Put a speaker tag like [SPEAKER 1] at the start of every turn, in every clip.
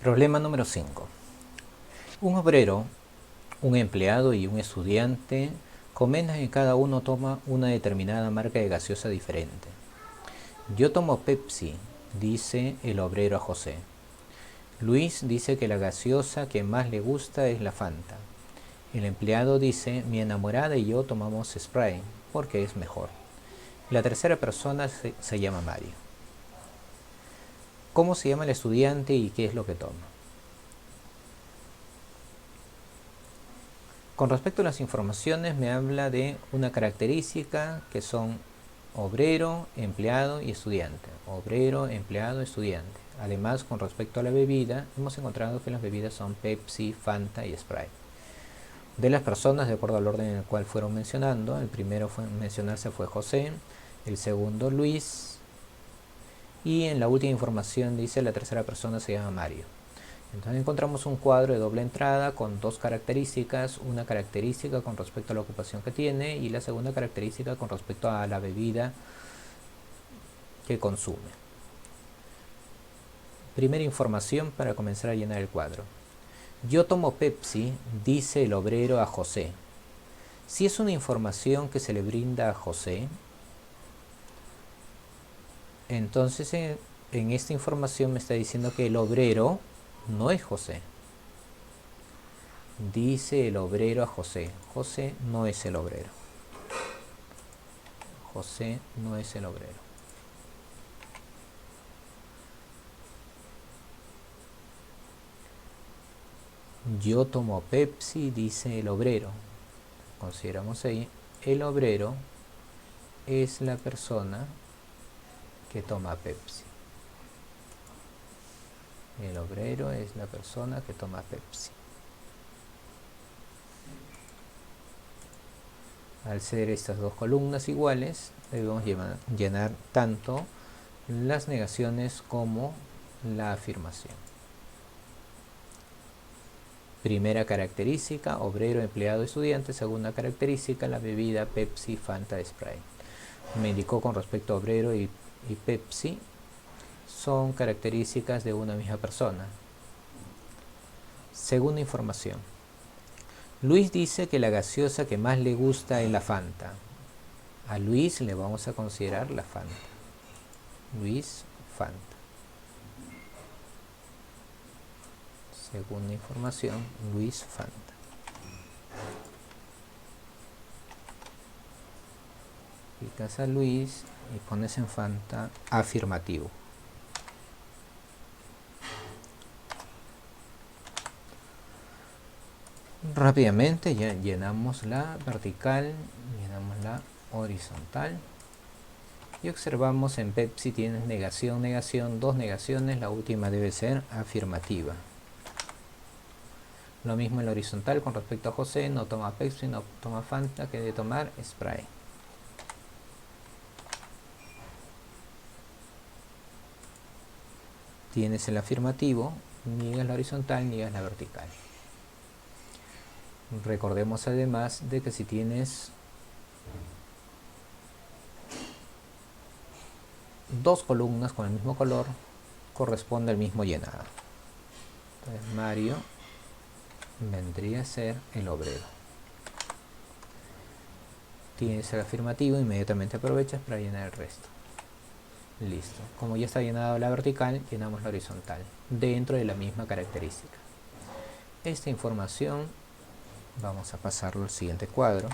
[SPEAKER 1] Problema número 5. Un obrero, un empleado y un estudiante comentan que cada uno toma una determinada marca de gaseosa diferente. Yo tomo Pepsi, dice el obrero a José. Luis dice que la gaseosa que más le gusta es la Fanta. El empleado dice, mi enamorada y yo tomamos Sprite porque es mejor. La tercera persona se llama Mario. ¿Cómo se llama el estudiante y qué es lo que toma? Con respecto a las informaciones, me habla de una característica que son obrero, empleado y estudiante. Obrero, empleado, estudiante. Además, con respecto a la bebida, hemos encontrado que las bebidas son Pepsi, Fanta y Sprite. De las personas, de acuerdo al orden en el cual fueron mencionando, el primero en mencionarse fue José, el segundo Luis, y en la última información dice la tercera persona se llama Mario. Entonces encontramos un cuadro de doble entrada con dos características, una característica con respecto a la ocupación que tiene y la segunda característica con respecto a la bebida que consume. Primera información para comenzar a llenar el cuadro. Yo tomo Pepsi, dice el obrero a José. Si es una información que se le brinda a José, entonces en esta información me está diciendo que el obrero no es José. Dice el obrero a José. José no es el obrero. José no es el obrero. Yo tomo Pepsi, dice el obrero. Consideramos ahí, el obrero es la persona que toma Pepsi. El obrero es la persona que toma Pepsi. Al ser estas dos columnas iguales, debemos llenar tanto las negaciones como la afirmación. Primera característica, obrero, empleado, estudiante. Segunda característica, la bebida Pepsi, Fanta, Sprite. Me indicó con respecto a obrero y Pepsi, son características de una misma persona. Segunda información. Luis dice que la gaseosa que más le gusta es la Fanta. A Luis le vamos a considerar la Fanta. Luis, Fanta. Segunda información, Luis, Fanta. Picas a Luis y pones en Fanta afirmativo. Rápidamente ya llenamos la vertical, llenamos la horizontal y observamos en Pepsi tienes negación, negación, dos negaciones, la última debe ser afirmativa. Lo mismo en la horizontal con respecto a José, no toma Pepsi, no toma Fanta, que debe tomar Sprite. Tienes el afirmativo, niegas la horizontal, niegas la vertical. Recordemos además de que si tienes dos columnas con el mismo color, corresponde al mismo llenado. Entonces Mario vendría a ser el obrero. Tienes el afirmativo, inmediatamente aprovechas para llenar el resto. Listo. Como ya está llenado la vertical, llenamos la horizontal dentro de la misma característica. Esta información vamos a pasarlo al siguiente cuadro.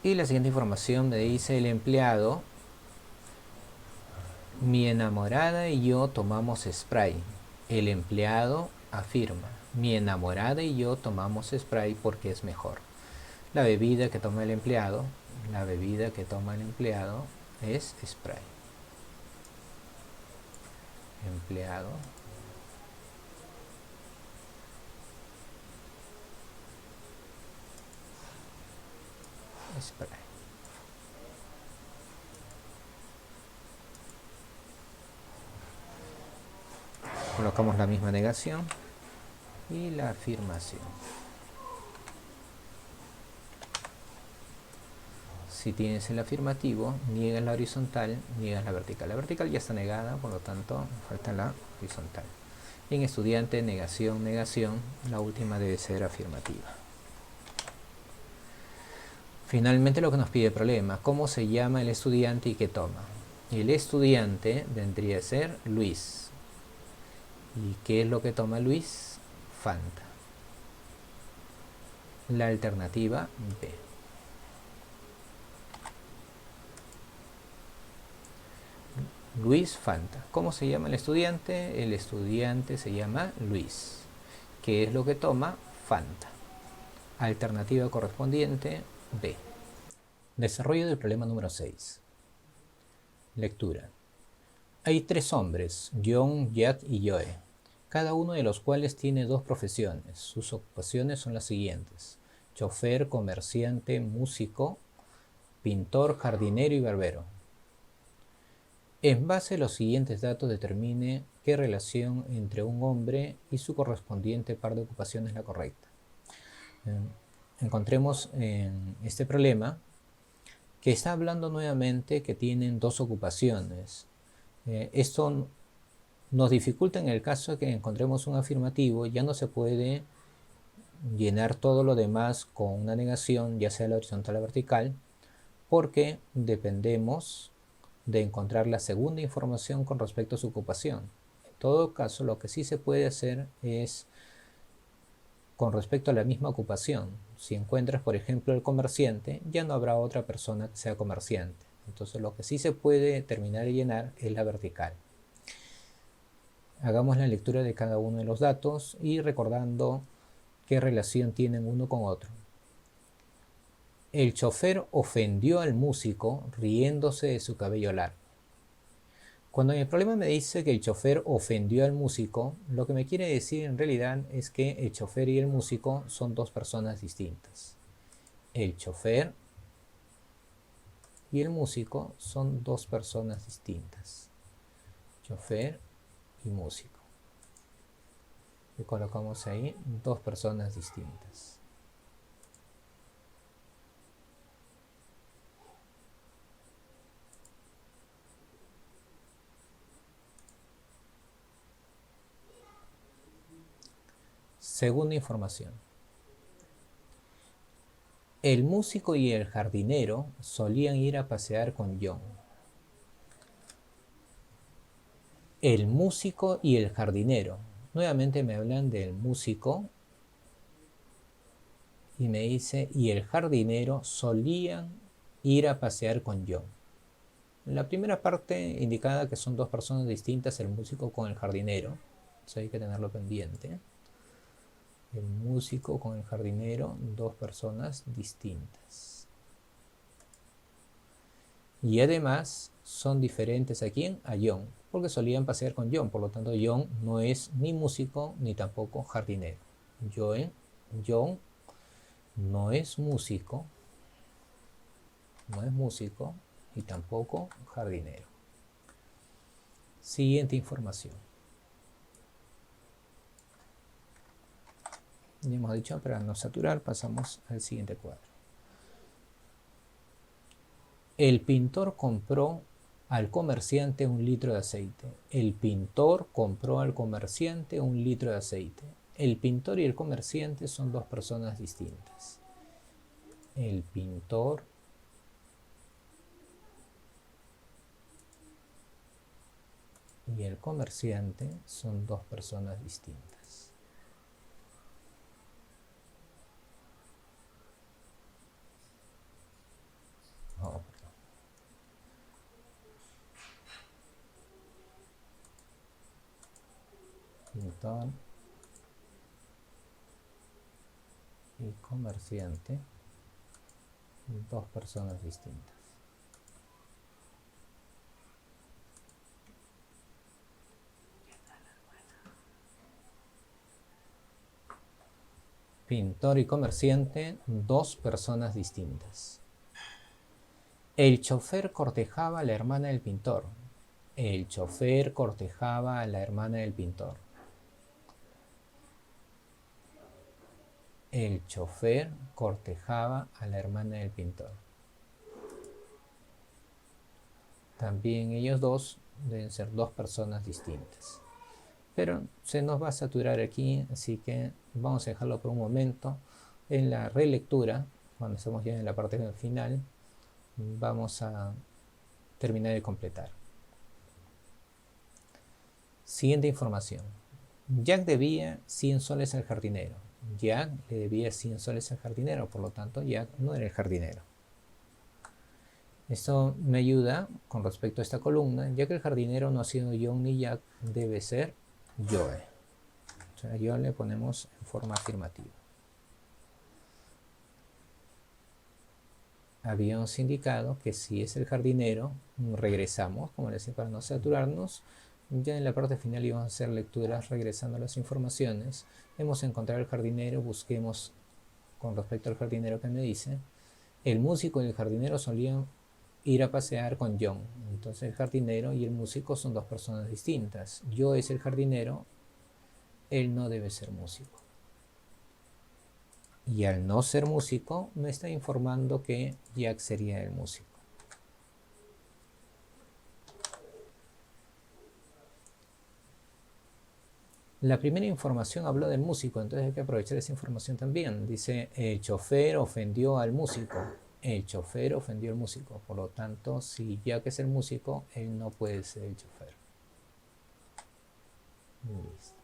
[SPEAKER 1] Y la siguiente información me dice el empleado, mi enamorada y yo tomamos Sprite. El empleado afirma, mi enamorada y yo tomamos Sprite porque es mejor. La bebida que toma el empleado, es Sprite. Empleado. Sprite. Colocamos la misma negación y la afirmación. Si tienes el afirmativo, niegas la horizontal, niegas la vertical. La vertical ya está negada, por lo tanto, falta la horizontal. En estudiante, negación, negación, la última debe ser afirmativa. Finalmente lo que nos pide el problema, ¿cómo se llama el estudiante y qué toma? El estudiante vendría a ser Luis. ¿Y qué es lo que toma Luis? Fanta. La alternativa B. Luis Fanta. ¿Cómo se llama el estudiante? El estudiante se llama Luis. ¿Qué es lo que toma? Fanta. Alternativa correspondiente B. Desarrollo del problema número 6. Lectura. Hay 3 hombres, John, Jack y Joe, cada uno de los cuales tiene 2 profesiones. Sus ocupaciones son las siguientes: chofer, comerciante, músico, pintor, jardinero y barbero. En base a los siguientes datos determine qué relación entre un hombre y su correspondiente par de ocupaciones es la correcta. Encontremos en este problema que está hablando nuevamente que tienen 2 ocupaciones. Esto nos dificulta en el caso de que encontremos un afirmativo. Ya no se puede llenar todo lo demás con una negación, ya sea la horizontal o vertical, porque dependemos de encontrar la segunda información con respecto a su ocupación. En todo caso, lo que sí se puede hacer es con respecto a la misma ocupación. Si encuentras, por ejemplo, el comerciante, ya no habrá otra persona que sea comerciante. Entonces, lo que sí se puede terminar de llenar es la vertical. Hagamos la lectura de cada uno de los datos y recordando qué relación tienen uno con otro. El chofer ofendió al músico riéndose de su cabello largo. Cuando en el problema me dice que el chofer ofendió al músico, lo que me quiere decir en realidad es que el chofer y el músico son 2 personas distintas. El chofer y el músico son 2 personas distintas. Chofer y músico. Y colocamos ahí 2 personas distintas. Segunda información. El músico y el jardinero solían ir a pasear con John. El músico y el jardinero. Nuevamente me hablan del músico y me dice, y el jardinero solían ir a pasear con John. En la primera parte indicada que son 2 personas distintas, el músico con el jardinero. Eso hay que tenerlo pendiente. El músico con el jardinero, 2 personas distintas. Y además son diferentes a quién, a John, porque solían pasear con John. Por lo tanto, John no es ni músico ni tampoco jardinero. John no es músico y tampoco jardinero. Siguiente información. Ya hemos dicho, para no saturar, pasamos al siguiente cuadro. El pintor compró al comerciante 1 litro de aceite. El pintor compró al comerciante 1 litro de aceite. El pintor y el comerciante son 2 personas distintas. El pintor y el comerciante son 2 personas distintas. Pintor y comerciante, 2 personas distintas. Pintor y comerciante, 2 personas distintas. El chofer cortejaba a la hermana del pintor. El chofer cortejaba a la hermana del pintor. El chofer cortejaba a la hermana del pintor. También ellos dos deben ser dos personas distintas. Pero se nos va a saturar aquí, así que vamos a dejarlo por un momento. En la relectura, cuando estemos ya en la parte final, vamos a terminar de completar. Siguiente información. Jack debía 100 soles al jardinero. Jack le debía 100 soles al jardinero, por lo tanto Jack no era el jardinero. Esto me ayuda con respecto a esta columna, ya que el jardinero no ha sido John ni Jack, debe ser Joe. O sea, Joe le ponemos en forma afirmativa. Habíamos indicado que si es el jardinero, regresamos, como les decía, para no saturarnos. Ya en la parte final íbamos a hacer lecturas regresando a las informaciones. Hemos encontrado el jardinero, busquemos con respecto al jardinero que me dice. El músico y el jardinero solían ir a pasear con John. Entonces el jardinero y el músico son dos personas distintas. Yo es el jardinero, él no debe ser músico. Y al no ser músico, me está informando que Jack sería el músico. La primera información habló del músico, entonces hay que aprovechar esa información también. Dice, el chofer ofendió al músico. El chofer ofendió al músico. Por lo tanto, si Jack es el músico, él no puede ser el chofer. Listo.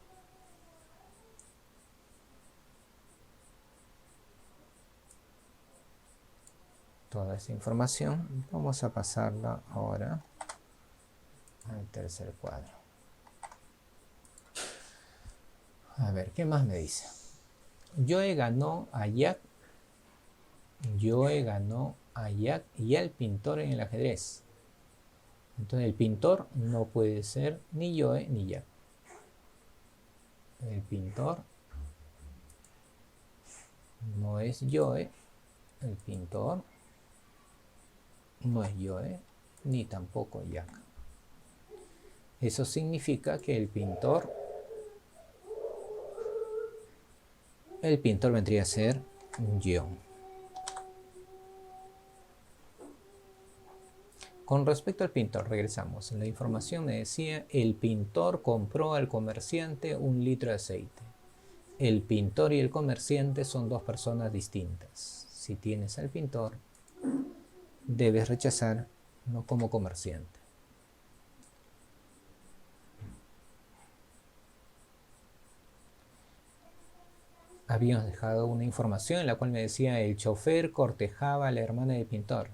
[SPEAKER 1] Toda esta información vamos a pasarla ahora al tercer cuadro. A ver, ¿qué más me dice? Joe ganó a Jack. Joe ganó a Jack y al pintor en el ajedrez. Entonces el pintor no puede ser ni Joe ni Jack. El pintor no es Joe. El pintor no es Joe ni tampoco Jack. Eso significa que el pintor vendría a ser John. Con respecto al pintor, regresamos. La información me decía, el pintor compró al comerciante 1 litro de aceite. El pintor y el comerciante son dos personas distintas. Si tienes al pintor, debes rechazar no como comerciante. Habíamos dejado una información en la cual me decía, el chofer cortejaba a la hermana del pintor.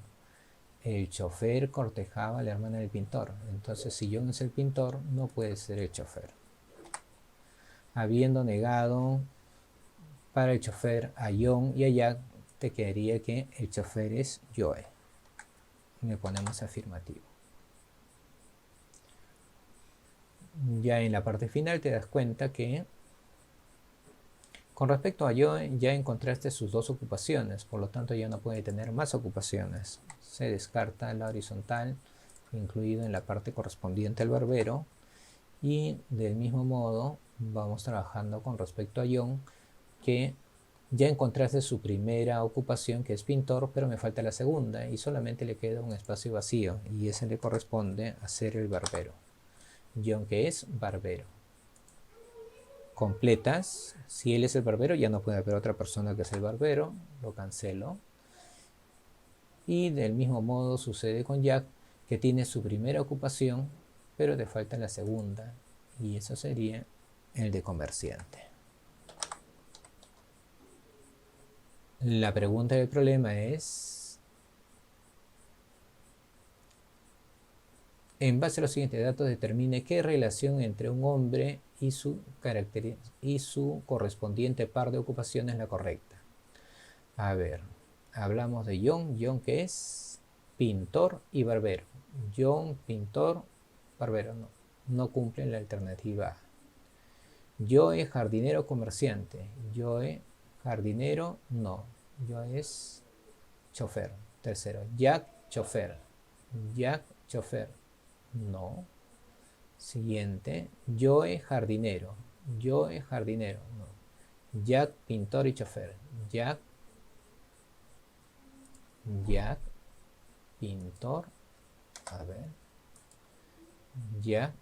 [SPEAKER 1] El chofer cortejaba a la hermana del pintor. Entonces, si John es el pintor, no puede ser el chofer. Habiendo negado para el chofer a John y a Jack, te quedaría que el chofer es Joe. Le ponemos afirmativo. Ya en la parte final te das cuenta que con respecto a Joe ya encontraste sus dos ocupaciones, por lo tanto ya no puede tener más ocupaciones. Se descarta la horizontal, incluido en la parte correspondiente al barbero, y del mismo modo vamos trabajando con respecto a John, que ya encontraste su primera ocupación, que es pintor, pero me falta la segunda y solamente le queda un espacio vacío, y ese le corresponde a ser el barbero. John, que es barbero. Completas, si él es el barbero, ya no puede haber otra persona que es el barbero, lo cancelo. Y del mismo modo sucede con Jack, que tiene su primera ocupación, pero te falta la segunda, y eso sería el de comerciante. La pregunta del problema es, en base a los siguientes datos, determine qué relación entre un hombre y su correspondiente par de ocupaciones es la correcta. A ver, hablamos de John. John, que es pintor y barbero. John, pintor, barbero. No cumple la alternativa A. Joe, jardinero, comerciante. Joe, jardinero, no. Joe es chofer. Tercero. Jack, chofer. Jack, chofer. No. Siguiente. Joe, jardinero. Joe, jardinero. No. Jack, pintor y chofer. Jack, pintor. A ver. Ya.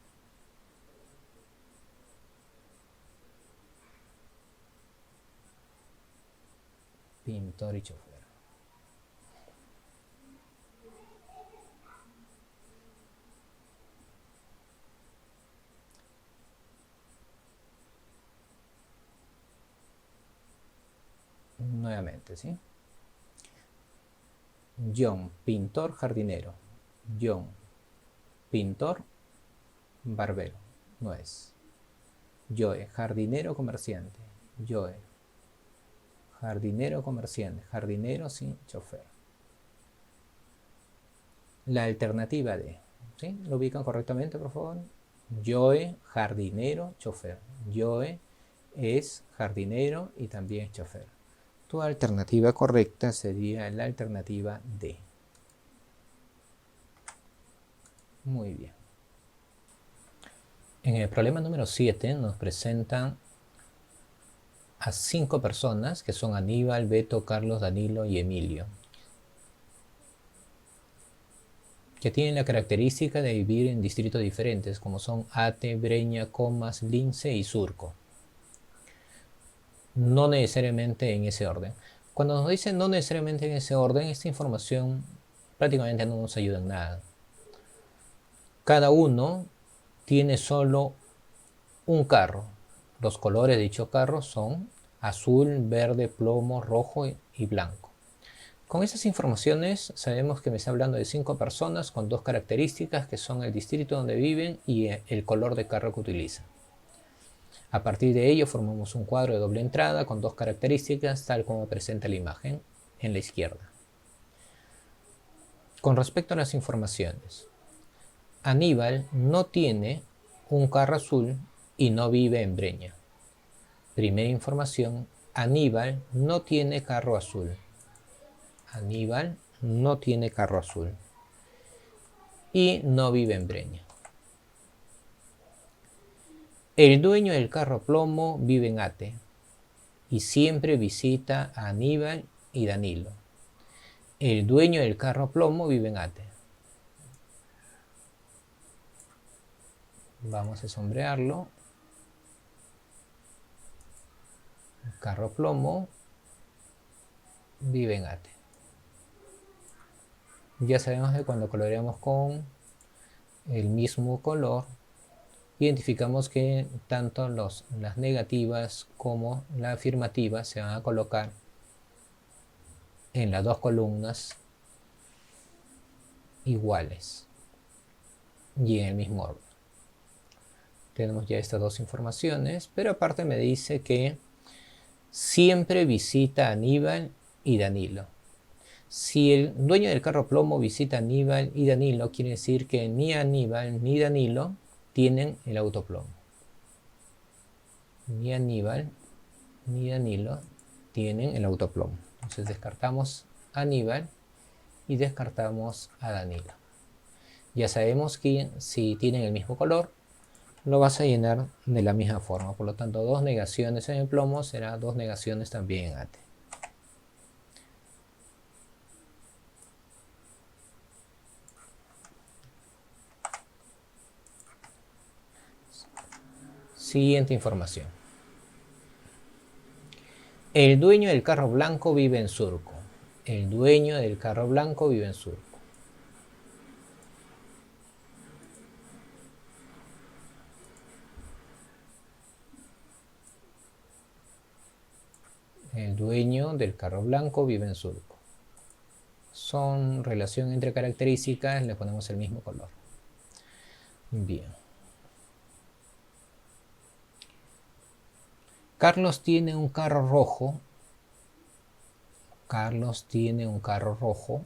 [SPEAKER 1] Pintor y chofer. Nuevamente, ¿sí? John, pintor, jardinero. John, pintor, barbero. No es. Joe, jardinero, comerciante. Joe, jardinero, comerciante. Jardinero, sí, chofer. La alternativa D. ¿Sí? ¿Lo ubican correctamente, por favor? Joe, jardinero, chofer. Joe es jardinero y también es chofer. Tu alternativa correcta sería la alternativa D. Muy bien. En el problema número 7 nos presentan a 5 personas que son Aníbal, Beto, Carlos, Danilo y Emilio, que tienen la característica de vivir en distritos diferentes, como son Ate, Breña, Comas, Lince y Surco. No necesariamente en ese orden. Cuando nos dicen no necesariamente en ese orden, esta información prácticamente no nos ayuda en nada. Cada uno tiene solo un carro. Los colores de dicho carro son azul, verde, plomo, rojo y blanco. Con esas informaciones sabemos que me está hablando de 5 personas con 2 características que son el distrito donde viven y el color de carro que utilizan. A partir de ello formamos un cuadro de doble entrada con 2 características tal como presenta la imagen en la izquierda. Con respecto a las informaciones, Aníbal no tiene un carro azul y no vive en Breña. Primera información, Aníbal no tiene carro azul. Aníbal no tiene carro azul y no vive en Breña. El dueño del carro plomo vive en Ate y siempre visita a Aníbal y Danilo. El dueño del carro plomo vive en Ate. Vamos a sombrearlo. El carro plomo vive en Ate. Ya sabemos que cuando coloreamos con el mismo color, identificamos que tanto las negativas como la afirmativa se van a colocar en las 2 columnas iguales y en el mismo orden. Tenemos ya estas 2 informaciones, pero aparte me dice que siempre visita a Aníbal y Danilo. Si el dueño del carro plomo visita a Aníbal y Danilo, quiere decir que ni Aníbal ni Danilo tienen el autoplomo. Ni Aníbal ni Danilo tienen el autoplomo. Entonces descartamos a Aníbal y descartamos a Danilo. Ya sabemos que si tienen el mismo color, lo vas a llenar de la misma forma. Por lo tanto, 2 negaciones en el plomo será 2 negaciones también en Ate. Siguiente información. El dueño del carro blanco vive en Surco. El dueño del carro blanco vive en Surco. El dueño del carro blanco vive en Surco. Son relación entre características, le ponemos el mismo color. Bien. Carlos tiene un carro rojo. Carlos tiene un carro rojo.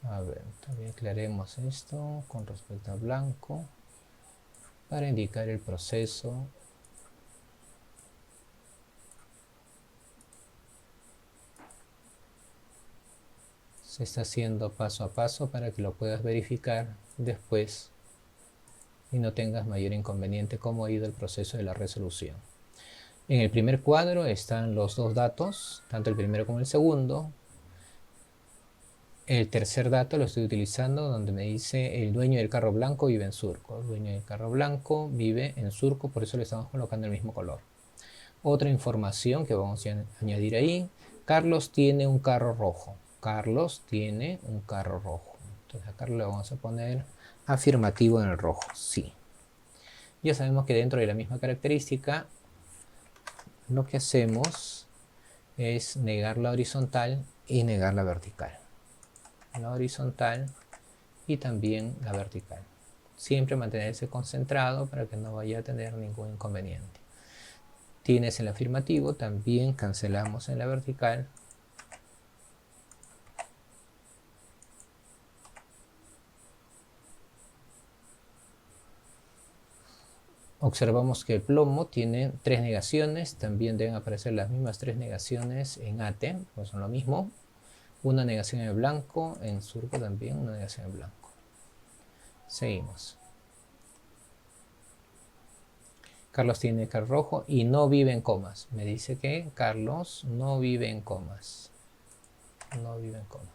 [SPEAKER 1] A ver, también aclaremos esto con respecto a blanco para indicar el proceso. Se está haciendo paso a paso para que lo puedas verificar después y no tengas mayor inconveniente cómo ha ido el proceso de la resolución. En el primer cuadro están los dos datos, tanto el primero como el segundo. El tercer dato lo estoy utilizando donde me dice el dueño del carro blanco vive en Surco. El dueño del carro blanco vive en Surco, por eso le estamos colocando el mismo color. Otra información que vamos a añadir ahí. Carlos tiene un carro rojo. Carlos tiene un carro rojo. Entonces acá le vamos a poner afirmativo en el rojo. Sí. Ya sabemos que dentro de la misma característica lo que hacemos es negar la horizontal y negar la vertical. La horizontal y también la vertical. Siempre mantenerse concentrado para que no vaya a tener ningún inconveniente. Tienes el afirmativo, también cancelamos en la vertical. Observamos que el plomo tiene 3 negaciones, también deben aparecer las mismas 3 negaciones en AT, pues son lo mismo. Una negación en blanco, en surco también una negación en blanco. Seguimos. Carlos tiene carro rojo y no vive en comas. Me dice que Carlos no vive en comas. No vive en comas.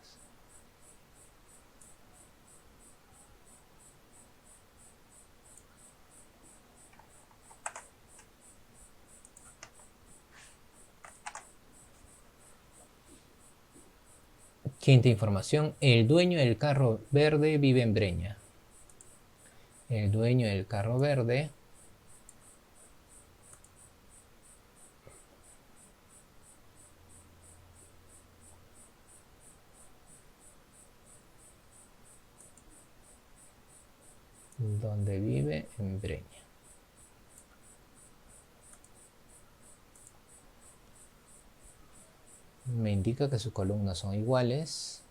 [SPEAKER 1] Quinta información. El dueño del carro verde vive en Breña. El dueño del carro verde donde vive en Breña. Me indica que sus columnas son iguales.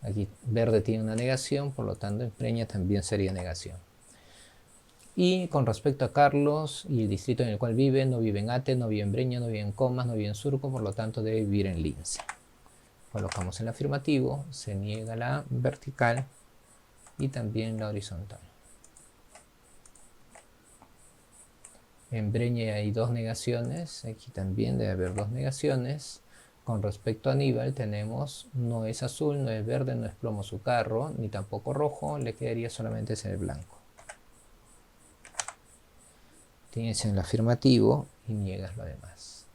[SPEAKER 1] Aquí verde tiene una negación, por lo tanto en Breña también sería negación. Y con respecto a Carlos y el distrito en el cual vive, no vive en Ate, no vive en Breña, no vive en Comas, no vive en Surco, por lo tanto debe vivir en Lince. Colocamos el afirmativo, se niega la vertical y también la horizontal. En Breña hay 2 negaciones, aquí también debe haber 2 negaciones. Con respecto a Aníbal tenemos no es azul, no es verde, no es plomo su carro, ni tampoco rojo, le quedaría solamente ser blanco. Tienes el afirmativo y niegas lo demás.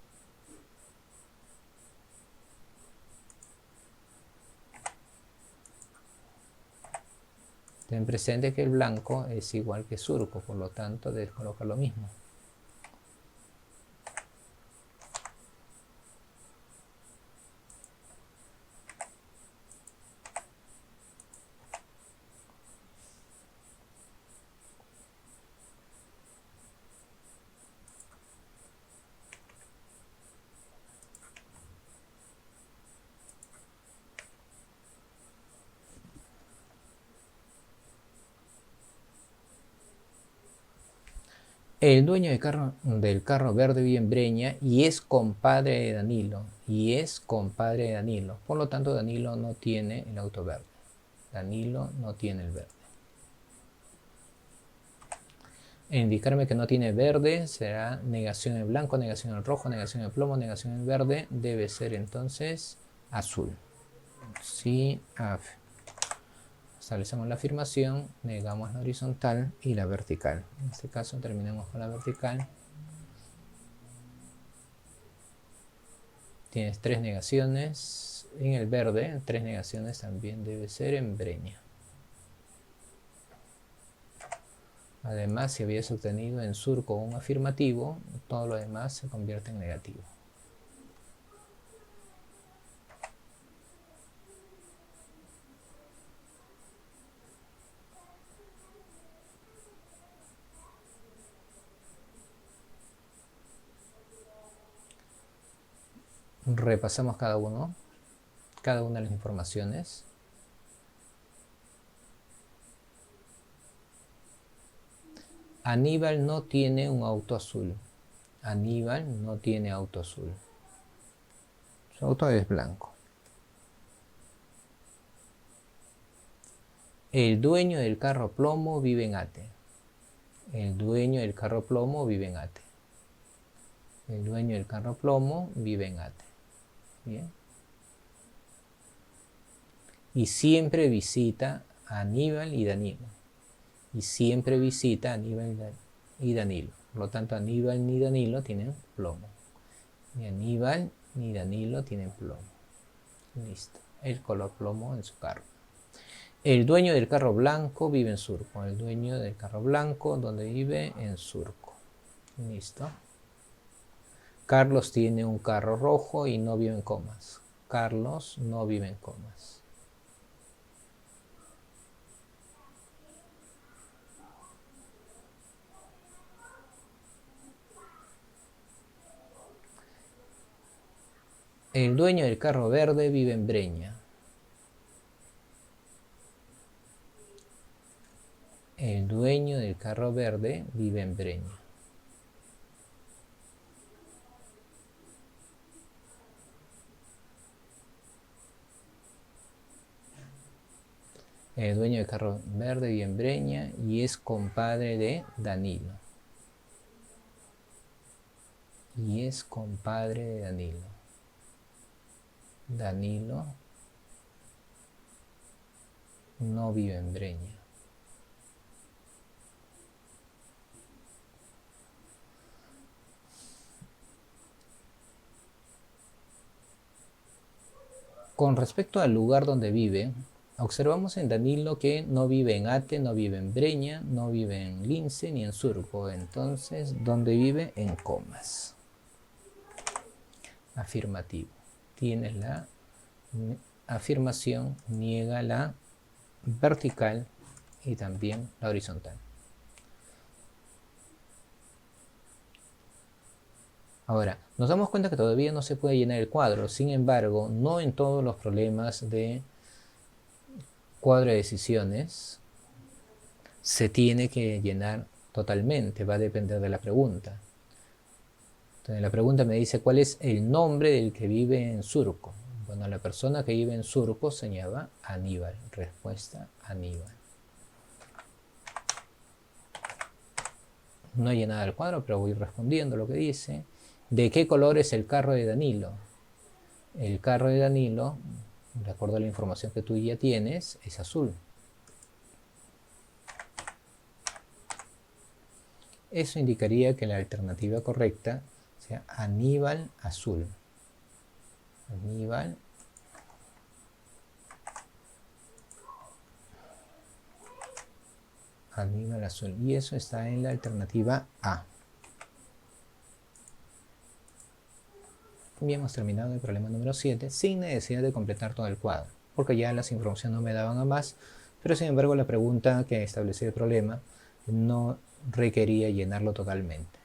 [SPEAKER 1] Ten presente que el blanco es igual que surco, por lo tanto debes colocar lo mismo. El dueño del carro verde vive en Breña y es compadre de Danilo. Y es compadre de Danilo. Por lo tanto, Danilo no tiene el auto verde. Danilo no tiene el verde. E indicarme que no tiene verde será negación en blanco, negación en rojo, negación en plomo, negación en verde. Debe ser entonces azul. Sí, establecemos la afirmación, negamos la horizontal y la vertical. En este caso terminamos con la vertical. Tienes 3 negaciones en el verde, 3 negaciones también debe ser en Breña. Además, si habías obtenido en surco un afirmativo, todo lo demás se convierte en negativo. Repasamos cada una de las informaciones. Aníbal no tiene un auto azul. Aníbal no tiene auto azul. Su auto es blanco. El dueño del carro plomo vive en Ate. El dueño del carro plomo vive en Ate. El dueño del carro plomo vive en Ate. Bien. Y siempre visita a Aníbal y Danilo. Y siempre visita a Aníbal y Danilo. Por lo tanto, Aníbal ni Danilo tienen plomo. Ni Aníbal ni Danilo tienen plomo. Listo. El color plomo en su carro. El dueño del carro blanco vive en Surco. El dueño del carro blanco, donde vive en Surco. Listo. Carlos tiene un carro rojo y no vive en Comas. Carlos no vive en Comas. El dueño del carro verde vive en Breña. El dueño del carro verde vive en Breña. El dueño del carro verde vive en Breña y es compadre de Danilo. Y es compadre de Danilo. Danilo no vive en Breña. Con respecto al lugar donde vive, observamos en Danilo que no vive en Ate, no vive en Breña, no vive en Lince ni en Surco. Entonces, ¿dónde vive? En Comas. Afirmativo. Tienes la afirmación, niega la vertical y también la horizontal. Ahora, nos damos cuenta que todavía no se puede llenar el cuadro. Sin embargo, no en todos los problemas de cuadro de decisiones se tiene que llenar totalmente. Va a depender de la pregunta. Entonces, la pregunta me dice, ¿cuál es el nombre del que vive en Surco? Bueno, la persona que vive en Surco se llama Aníbal. Respuesta, Aníbal. No he llenado el cuadro, pero voy respondiendo lo que dice. ¿De qué color es el carro de Danilo? El carro de Danilo, de acuerdo a la información que tú ya tienes, es azul. Eso indicaría que la alternativa correcta sea Aníbal azul. Aníbal azul. Y eso está en la alternativa A. Ya hemos terminado el problema número 7 sin necesidad de completar todo el cuadro, porque ya las informaciones no me daban a más, pero sin embargo la pregunta que establecía el problema no requería llenarlo totalmente.